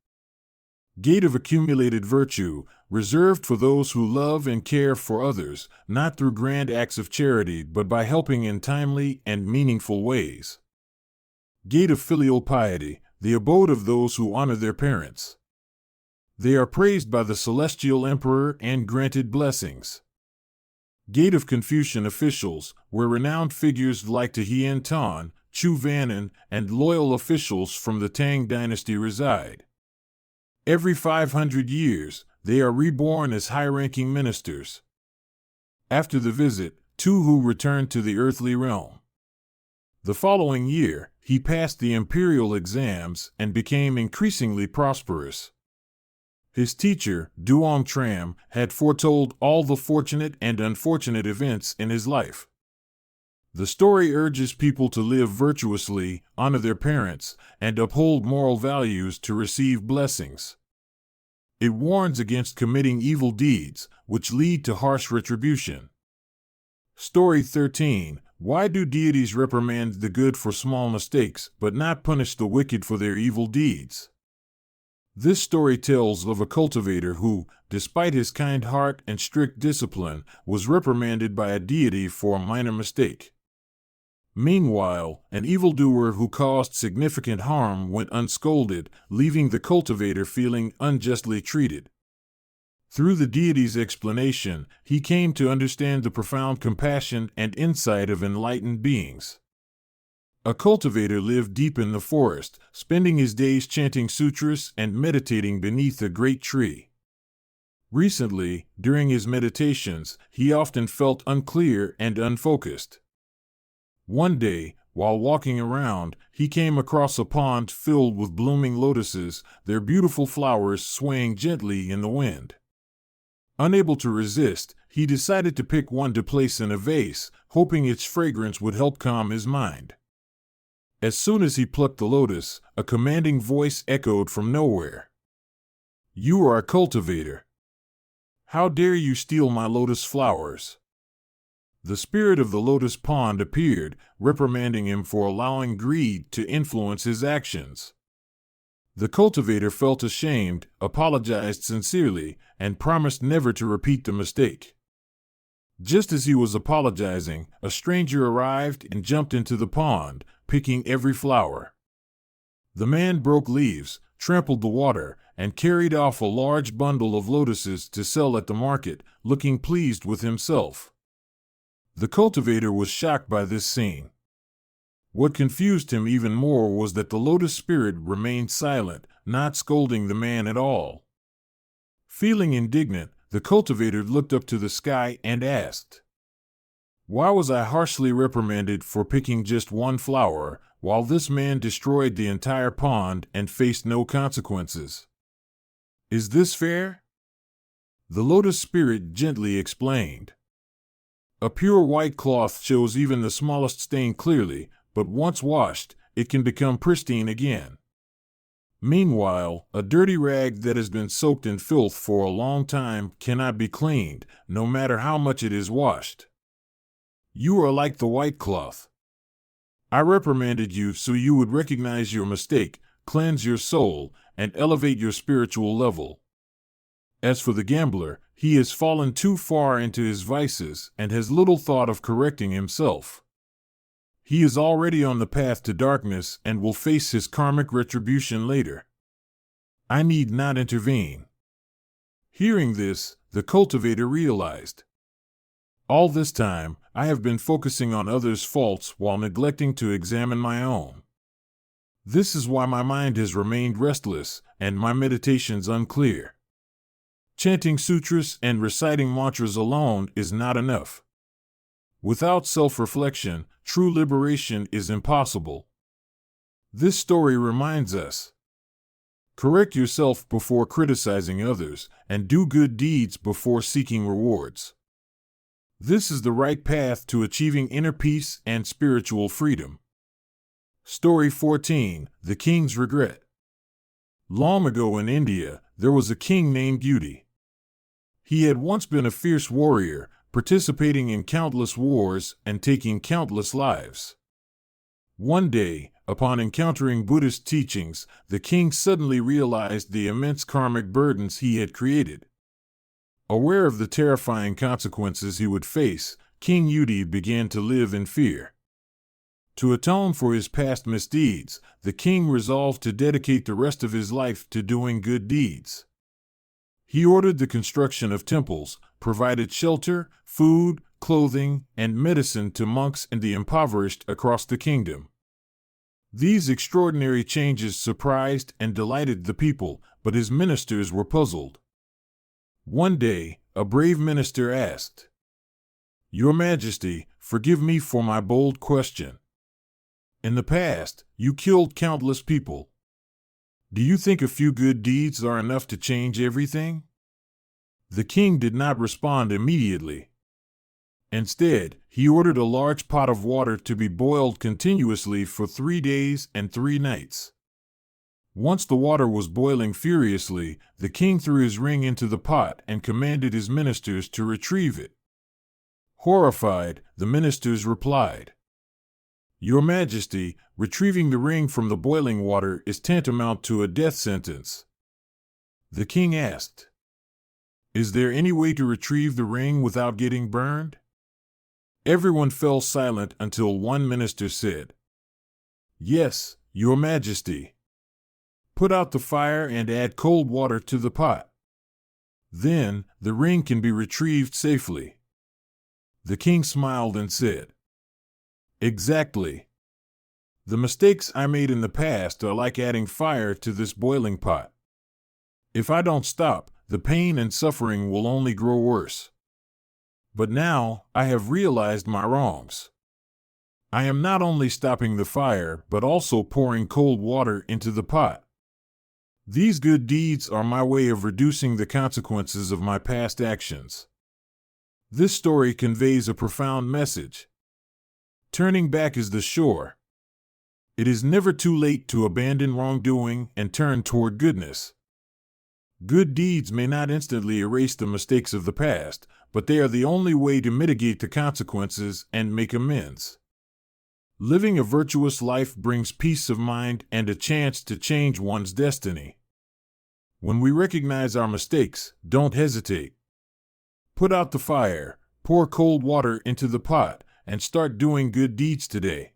Gate of accumulated virtue, reserved for those who love and care for others, not through grand acts of charity but by helping in timely and meaningful ways. Gate of filial piety, the abode of those who honor their parents. They are praised by the celestial emperor and granted blessings. Gate of Confucian officials, where renowned figures like Tahien Tan, Chu Vanan, and loyal officials from the Tang dynasty reside. Every 500 years, they are reborn as high-ranking ministers. After the visit, Tu Hu returned to the earthly realm. The following year, he passed the imperial exams and became increasingly prosperous. His teacher, Duong Tram, had foretold all the fortunate and unfortunate events in his life. The story urges people to live virtuously, honor their parents, and uphold moral values to receive blessings. It warns against committing evil deeds, which lead to harsh retribution. Story 13. Why do deities reprimand the good for small mistakes, but not punish the wicked for their evil deeds? This story tells of a cultivator who, despite his kind heart and strict discipline, was reprimanded by a deity for a minor mistake. Meanwhile, an evildoer who caused significant harm went unscolded, leaving the cultivator feeling unjustly treated. Through the deity's explanation, he came to understand the profound compassion and insight of enlightened beings. A cultivator lived deep in the forest, spending his days chanting sutras and meditating beneath a great tree. Recently, during his meditations, he often felt unclear and unfocused. One day, while walking around, he came across a pond filled with blooming lotuses, their beautiful flowers swaying gently in the wind. Unable to resist, he decided to pick one to place in a vase, hoping its fragrance would help calm his mind. As soon as he plucked the lotus, a commanding voice echoed from nowhere. "You are a cultivator. How dare you steal my lotus flowers?" The spirit of the lotus pond appeared, reprimanding him for allowing greed to influence his actions. The cultivator felt ashamed, apologized sincerely, and promised never to repeat the mistake. Just as he was apologizing, a stranger arrived and jumped into the pond, picking every flower. The man broke leaves, trampled the water, and carried off a large bundle of lotuses to sell at the market, looking pleased with himself. The cultivator was shocked by this scene. What confused him even more was that the lotus spirit remained silent, not scolding the man at all. Feeling indignant, the cultivator looked up to the sky and asked, "Why was I harshly reprimanded for picking just one flower, while this man destroyed the entire pond and faced no consequences? Is this fair?" The lotus spirit gently explained, "A pure white cloth shows even the smallest stain clearly, but once washed, it can become pristine again. Meanwhile, a dirty rag that has been soaked in filth for a long time cannot be cleaned, no matter how much it is washed. You are like the white cloth. I reprimanded you so you would recognize your mistake, cleanse your soul, and elevate your spiritual level. As for the gambler, he has fallen too far into his vices and has little thought of correcting himself. He is already on the path to darkness and will face his karmic retribution later. I need not intervene. Hearing this, the cultivator realized. All this time, I have been focusing on others' faults while neglecting to examine my own. This is why my mind has remained restless and my meditations unclear. Chanting sutras and reciting mantras alone is not enough. Without self-reflection, true liberation is impossible. This story reminds us: correct yourself before criticizing others, and do good deeds before seeking rewards. This is the right path to achieving inner peace and spiritual freedom. Story 14: The King's Regret. Long ago in India, there was a king named Yudi. He had once been a fierce warrior, participating in countless wars and taking countless lives. One day, upon encountering Buddhist teachings, the king suddenly realized the immense karmic burdens he had created. Aware of the terrifying consequences he would face, King Yudi began to live in fear. To atone for his past misdeeds, the king resolved to dedicate the rest of his life to doing good deeds. He ordered the construction of temples, provided shelter, food, clothing, and medicine to monks and the impoverished across the kingdom. These extraordinary changes surprised and delighted the people, but his ministers were puzzled. One day, a brave minister asked, "Your Majesty, forgive me for my bold question. In the past, you killed countless people. Do you think a few good deeds are enough to change everything?" The king did not respond immediately. Instead, he ordered a large pot of water to be boiled continuously for 3 days and 3 nights. Once the water was boiling furiously, the king threw his ring into the pot and commanded his ministers to retrieve it. Horrified, the ministers replied, "Your Majesty, retrieving the ring from the boiling water is tantamount to a death sentence." The king asked, "Is there any way to retrieve the ring without getting burned?" Everyone fell silent until one minister said, "Yes, Your Majesty. Put out the fire and add cold water to the pot. Then, the ring can be retrieved safely." The king smiled and said, "Exactly. The mistakes I made in the past are like adding fire to this boiling pot. If I don't stop, the pain and suffering will only grow worse. But now, I have realized my wrongs. I am not only stopping the fire, but also pouring cold water into the pot. These good deeds are my way of reducing the consequences of my past actions." This story conveys a profound message. Turning back is the shore. It is never too late to abandon wrongdoing and turn toward goodness. Good deeds may not instantly erase the mistakes of the past, but they are the only way to mitigate the consequences and make amends. Living a virtuous life brings peace of mind and a chance to change one's destiny. When we recognize our mistakes, don't hesitate. Put out the fire, pour cold water into the pot, and start doing good deeds today.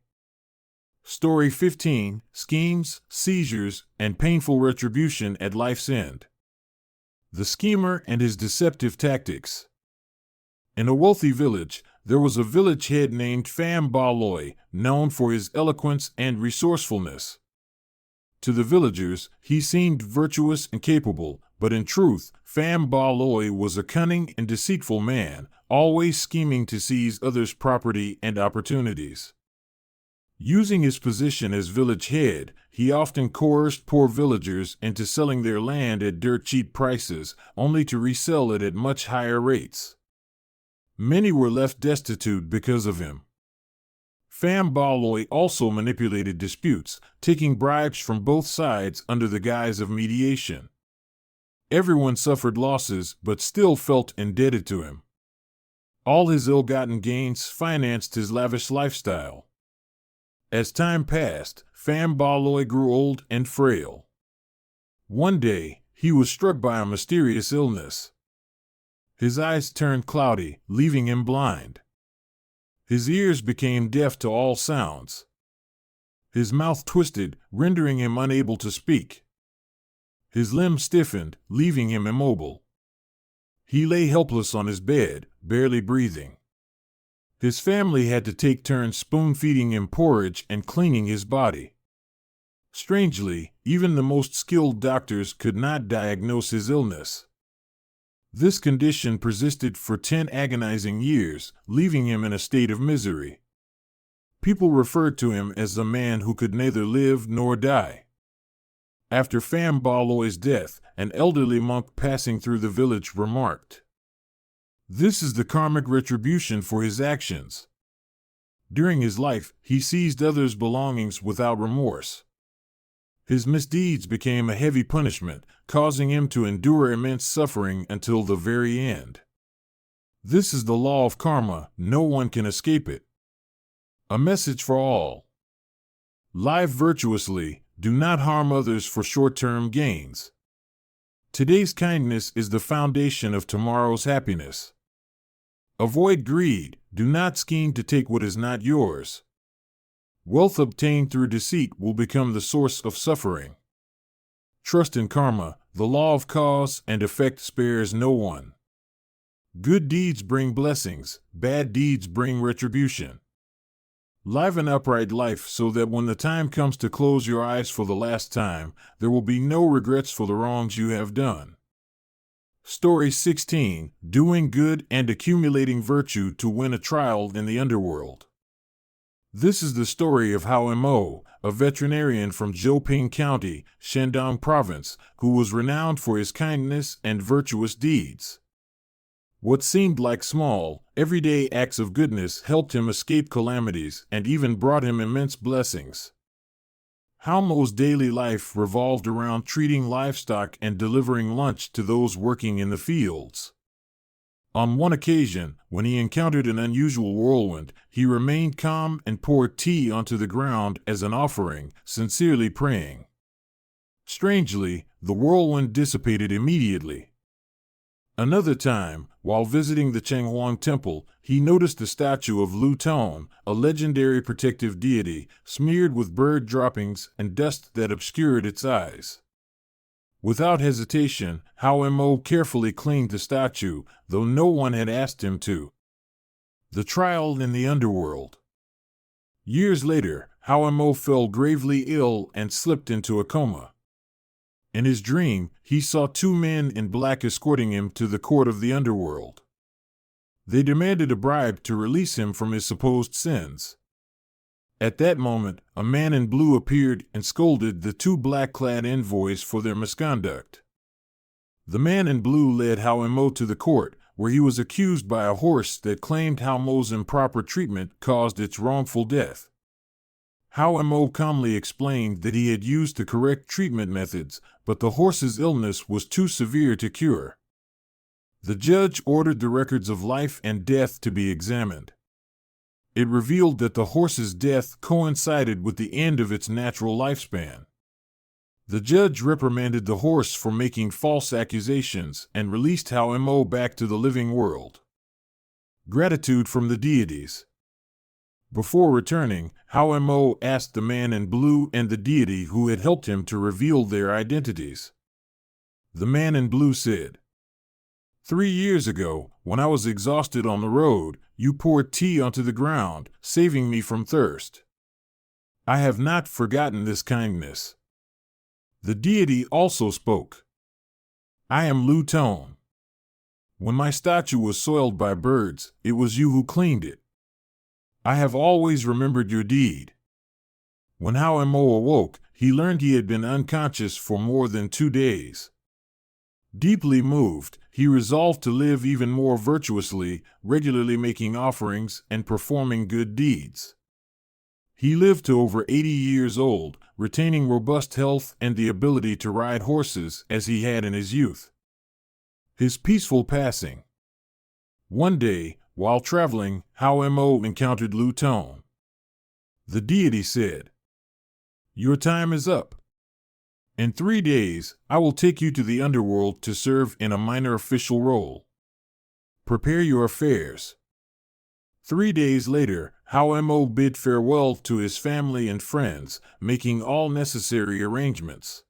Story 15: Schemes, Seizures, and Painful Retribution at Life's End. The Schemer and His Deceptive Tactics. In a wealthy village, there was a village head named Pham Ba Loi, known for his eloquence and resourcefulness. To the villagers, he seemed virtuous and capable, but in truth, Pham Ba Loi was a cunning and deceitful man, always scheming to seize others' property and opportunities. Using his position as village head, he often coerced poor villagers into selling their land at dirt cheap prices, only to resell it at much higher rates. Many were left destitute because of him. Pham Baloi also manipulated disputes, taking bribes from both sides under the guise of mediation. Everyone suffered losses but still felt indebted to him. All his ill-gotten gains financed his lavish lifestyle. As time passed, Pham Baloi grew old and frail. One day, he was struck by a mysterious illness. His eyes turned cloudy, leaving him blind. His ears became deaf to all sounds. His mouth twisted, rendering him unable to speak. His limbs stiffened, leaving him immobile. He lay helpless on his bed, barely breathing. His family had to take turns spoon-feeding him porridge and cleaning his body. Strangely, even the most skilled doctors could not diagnose his illness. This condition persisted for 10 agonizing years, leaving him in a state of misery. People referred to him as the man who could neither live nor die. After Pham Baloi's death, an elderly monk passing through the village remarked, "This is the karmic retribution for his actions." During his life, he seized others' belongings without remorse. His misdeeds became a heavy punishment, causing him to endure immense suffering until the very end. This is the law of karma, no one can escape it. A message for all. Live virtuously, do not harm others for short-term gains. Today's kindness is the foundation of tomorrow's happiness. Avoid greed, do not scheme to take what is not yours. Wealth obtained through deceit will become the source of suffering. Trust in karma, the law of cause and effect spares no one. Good deeds bring blessings, bad deeds bring retribution. Live an upright life so that when the time comes to close your eyes for the last time, there will be no regrets for the wrongs you have done. Story 16: Doing Good and Accumulating Virtue to Win a Trial in the Underworld. This is the story of Hao Mo, a veterinarian from Zhouping County, Shandong Province, who was renowned for his kindness and virtuous deeds. What seemed like small, everyday acts of goodness helped him escape calamities and even brought him immense blessings. Hao Mo's daily life revolved around treating livestock and delivering lunch to those working in the fields. On one occasion, when he encountered an unusual whirlwind, he remained calm and poured tea onto the ground as an offering, sincerely praying. Strangely, the whirlwind dissipated immediately. Another time, while visiting the Changhuang Temple, he noticed a statue of Lu Tong, a legendary protective deity, smeared with bird droppings and dust that obscured its eyes. Without hesitation, Hao Mo carefully cleaned the statue, though no one had asked him to. The Trial in the Underworld. Years later, Hao Mo fell gravely ill and slipped into a coma. In his dream, he saw 2 men in black escorting him to the court of the underworld. They demanded a bribe to release him from his supposed sins. At that moment, a man in blue appeared and scolded the 2 black-clad envoys for their misconduct. The man in blue led Hao Mo to the court, where he was accused by a horse that claimed Hao Mo's improper treatment caused its wrongful death. Hao Mo calmly explained that he had used the correct treatment methods, but the horse's illness was too severe to cure. The judge ordered the records of life and death to be examined. It revealed that the horse's death coincided with the end of its natural lifespan. The judge reprimanded the horse for making false accusations and released Hao Mo back to the living world. Gratitude from the deities. Before returning, Hao Mo asked the man in blue and the deity who had helped him to reveal their identities. The man in blue said, 3 years ago, when I was exhausted on the road, you poured tea onto the ground, saving me from thirst. I have not forgotten this kindness. The deity also spoke. I am Lu Tong. When my statue was soiled by birds, it was you who cleaned it. I have always remembered your deed. When Hao Mo awoke, he learned he had been unconscious for more than 2 days. Deeply moved, he resolved to live even more virtuously, regularly making offerings and performing good deeds. He lived to over 80 years old, retaining robust health and the ability to ride horses as he had in his youth. His peaceful passing. One day, while traveling, Hao Mo encountered Lu Tong. The deity said, "Your time is up. In 3 days, I will take you to the underworld to serve in a minor official role. Prepare your affairs." 3 days later, Hao Mo bid farewell to his family and friends, making all necessary arrangements.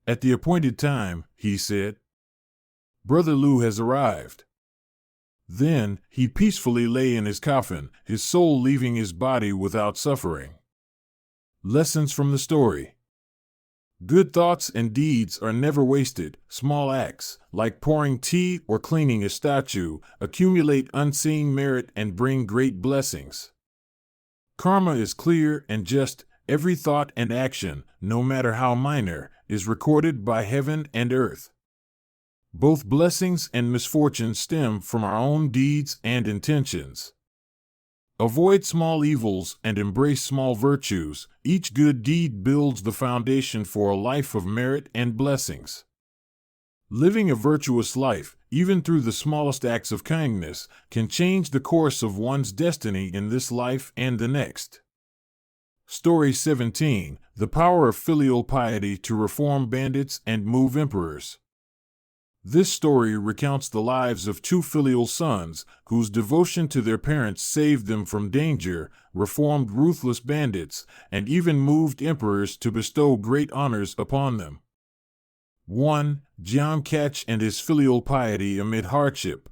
At the appointed time, he said, "Brother Lu has arrived." Then, he peacefully lay in his coffin, his soul leaving his body without suffering. Lessons from the story. Good thoughts and deeds are never wasted. Small acts, like pouring tea or cleaning a statue, accumulate unseen merit and bring great blessings. Karma is clear and just. Every thought and action, no matter how minor, is recorded by heaven and earth. Both blessings and misfortunes stem from our own deeds and intentions. Avoid small evils and embrace small virtues. Each good deed builds the foundation for a life of merit and blessings. Living a virtuous life, even through the smallest acts of kindness, can change the course of one's destiny in this life and the next. Story 17: The Power of Filial Piety to Reform Bandits and Move Emperors. This story recounts the lives of two filial sons, whose devotion to their parents saved them from danger, reformed ruthless bandits, and even moved emperors to bestow great honors upon them. 1. Jiang Kach and his filial piety amid hardship.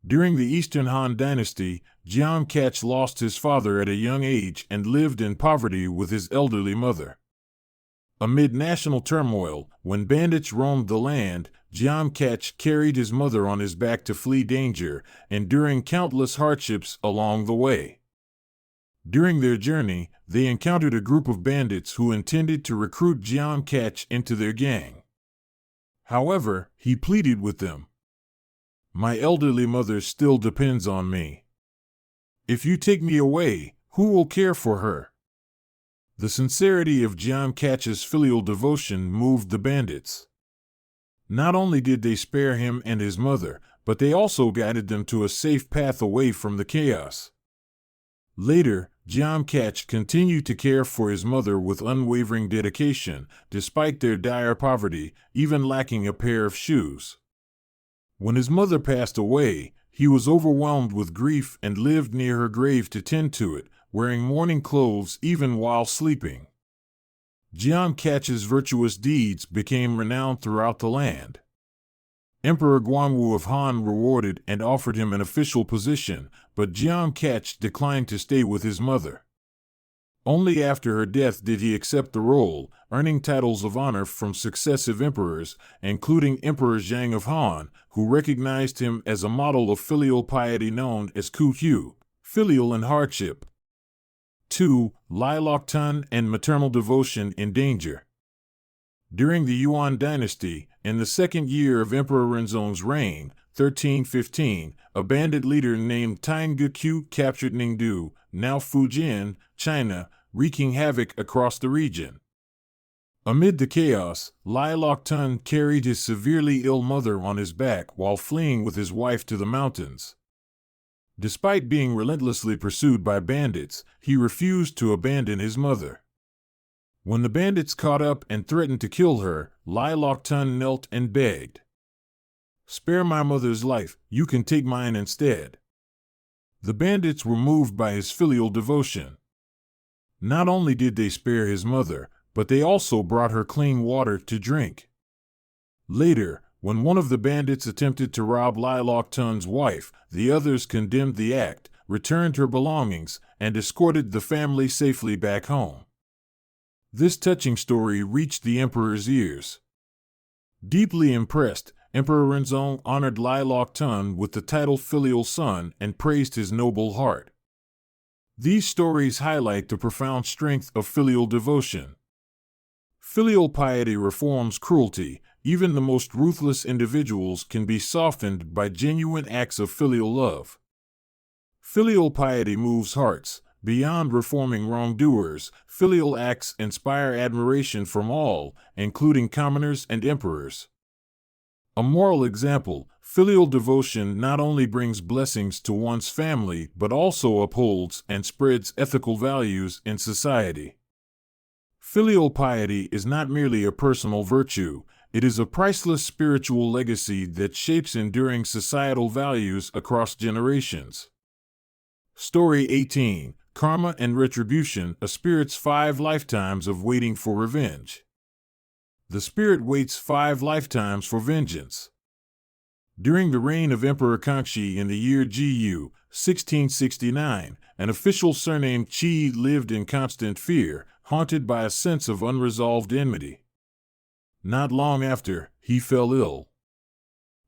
During the Eastern Han Dynasty, Jiang Kach lost his father at a young age and lived in poverty with his elderly mother. Amid national turmoil, when bandits roamed the land, Jiang Kach carried his mother on his back to flee danger, enduring countless hardships along the way. During their journey, they encountered a group of bandits who intended to recruit Jiang Kach into their gang. However, he pleaded with them, "My elderly mother still depends on me. If you take me away, who will care for her?" The sincerity of Jiang Kach's filial devotion moved the bandits. Not only did they spare him and his mother, but they also guided them to a safe path away from the chaos. Later, Jiang Kach continued to care for his mother with unwavering dedication, despite their dire poverty, even lacking a pair of shoes. When his mother passed away, he was overwhelmed with grief and lived near her grave to tend to it, wearing mourning clothes even while sleeping. Jiang Kach's virtuous deeds became renowned throughout the land. Emperor Guangwu of Han rewarded and offered him an official position, but Jiang Kach declined to stay with his mother. Only after her death did he accept the role, earning titles of honor from successive emperors, including Emperor Zhang of Han, who recognized him as a model of filial piety known as Ku Hu, filial in hardship. 2. Lai Lok Tun and maternal devotion in danger. During the Yuan dynasty, in the second year of Emperor Renzong's reign, 1315, a bandit leader named Tang Geqiu captured Ningdu, now Fujian, China, wreaking havoc across the region. Amid the chaos, Lai Lok Tun carried his severely ill mother on his back while fleeing with his wife to the mountains. Despite being relentlessly pursued by bandits, he refused to abandon his mother. When the bandits caught up and threatened to kill her, Lai Lok Tun knelt and begged, "Spare my mother's life, you can take mine instead." The bandits were moved by his filial devotion. Not only did they spare his mother, but they also brought her clean water to drink. Later, when one of the bandits attempted to rob Lai Lok Tun's wife, the others condemned the act, returned her belongings, and escorted the family safely back home. This touching story reached the emperor's ears. Deeply impressed, Emperor Renzong honored Lai Lok Tun with the title filial son and praised his noble heart. These stories highlight the profound strength of filial devotion. Filial piety reforms cruelty. Even the most ruthless individuals can be softened by genuine acts of filial love. Filial piety moves hearts, Beyond reforming wrongdoers, filial acts inspire admiration from all, including commoners and emperors. A moral example, filial devotion not only brings blessings to one's family but also upholds and spreads ethical values in society. Filial piety is not merely a personal virtue, it is a priceless spiritual legacy that shapes enduring societal values across generations. Story 18. Karma and Retribution, a Spirit's 5 Lifetimes of Waiting for Revenge. The spirit waits 5 lifetimes for vengeance. During the reign of Emperor Kangxi in the year Gu 1669, an official surnamed Qi lived in constant fear, haunted by a sense of unresolved enmity. Not long after, he fell ill.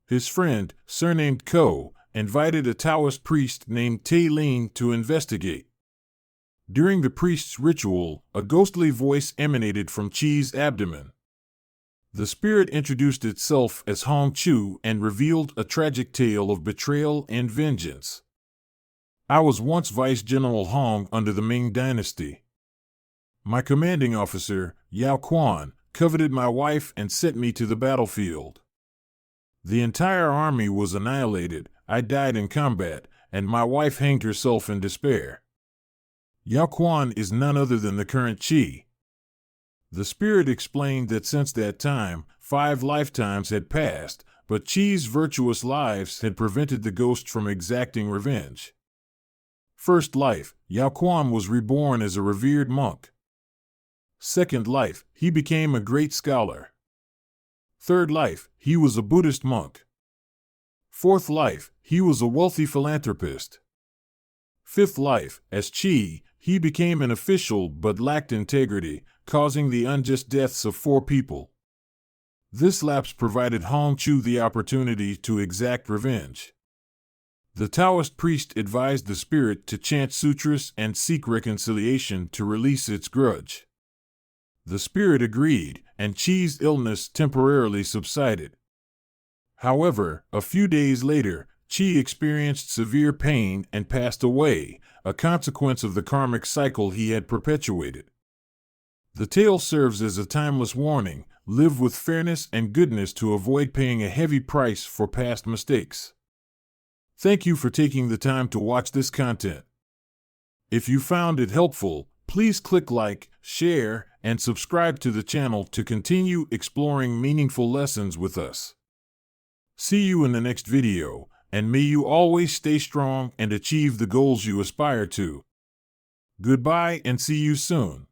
His friend, surnamed Ko, invited a Taoist priest named Tai Ling to investigate. During the priest's ritual, a ghostly voice emanated from Qi's abdomen. The spirit introduced itself as Hong Chu and revealed a tragic tale of betrayal and vengeance. I was once Vice General Hong under the Ming Dynasty. My commanding officer, Yao Quan, coveted my wife and sent me to the battlefield. The entire army was annihilated, I died in combat, and my wife hanged herself in despair. Yao Quan is none other than the current Qi. The spirit explained that since that time, 5 lifetimes had passed, but Qi's virtuous lives had prevented the ghost from exacting revenge. First life, Yao Quan was reborn as a revered monk. Second life, he became a great scholar. Third life, he was a Buddhist monk. Fourth life, he was a wealthy philanthropist. Fifth life, as Qi, he became an official but lacked integrity, causing the unjust deaths of 4 people. This lapse provided Hong Chu the opportunity to exact revenge. The Taoist priest advised the spirit to chant sutras and seek reconciliation to release its grudge. The spirit agreed, and Qi's illness temporarily subsided. However, a few days later, Qi experienced severe pain and passed away, a consequence of the karmic cycle he had perpetuated. The tale serves as a timeless warning: live with fairness and goodness to avoid paying a heavy price for past mistakes. Thank you for taking the time to watch this content. If you found it helpful, please click like, share, and subscribe to the channel to continue exploring meaningful lessons with us. See you in the next video, and may you always stay strong and achieve the goals you aspire to. Goodbye and see you soon.